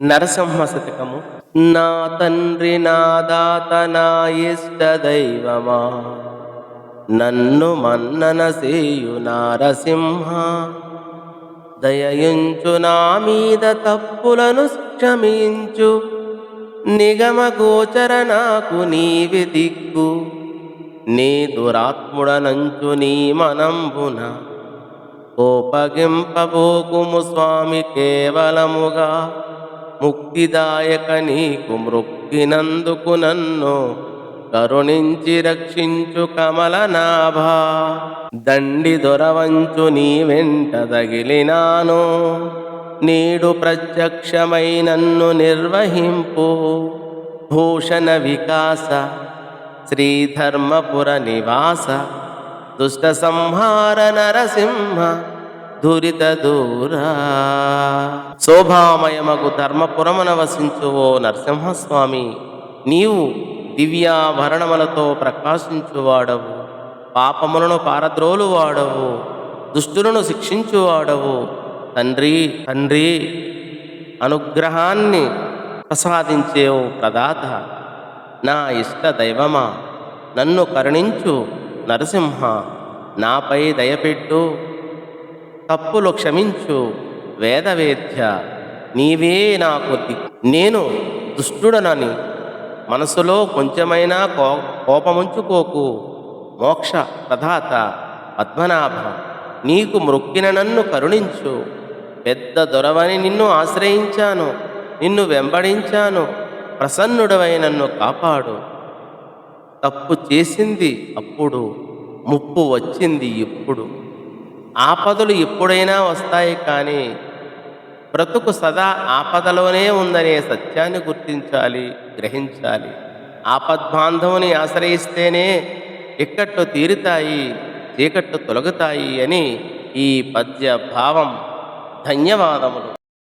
నరసింహ శతకము. నా తండ్రి నా దాత నా ఇష్ట దైవమా, నన్ను మన్నన సేయు నారసింహ. దయయుంచు నా మీద తప్పులను క్షమించు, నిగమ గోచర నాకు నీవి దిక్కు. నీ దురాత్ముడనంచు నీ మనంబున కోపగింపబోకుము స్వామి, కేవలముగా ముక్తిదాయక నీకు మృక్కినందుకు నన్ను కరుణించి రక్షించు కమలనాభా. దండి దొరవంచు నీ వెంట తగిలినాను, నీడు ప్రత్యక్షమై నన్ను నిర్వహింపు. భూషణ వికాస శ్రీధర్మపుర నివాస, దుష్ట సంహార నరసింహ దురిత దూరా. శోభామయమగు ధర్మపురమున వసించు ఓ నరసింహస్వామి, నీవు దివ్యాభరణములతో ప్రకాశించువాడవు, పాపములను పారద్రోలువాడవు, దుష్టులను శిక్షించువాడవు. తండ్రి తండ్రి అనుగ్రహాన్ని ప్రసాదించేవు ప్రదాత. నా ఇష్ట దైవమా, నన్ను కరుణించు నరసింహ. నాపై దయపెట్టు, తప్పులు క్షమించు వేదవేద్య. నీవే నాకు నేను దుష్టుడనని మనసులో కొంచెమైనా కోపముంచుకోకు. మోక్ష ప్రదాత పద్మనాభ, నీకు మ్రొక్కిన నన్ను కరుణించు. పెద్ద దొరవని నిన్ను ఆశ్రయించాను, నిన్ను వెంబడించాను. ప్రసన్నుడవై నన్ను కాపాడు. తప్పు చేసింది అప్పుడు, ముప్పు వచ్చింది ఇప్పుడు. ఆపదలు ఎప్పుడైనా వస్తాయి, కానీ బ్రతుకు సదా ఆపదలోనే ఉందనే సత్యాన్ని గుర్తించాలి, గ్రహించాలి. ఆపద్బాంధవుని ఆశ్రయిస్తేనే ఇక్కట్లు తీరుతాయి, చీకట్లు తొలగుతాయి అని ఈ పద్య భావం. ధన్యవాదములు.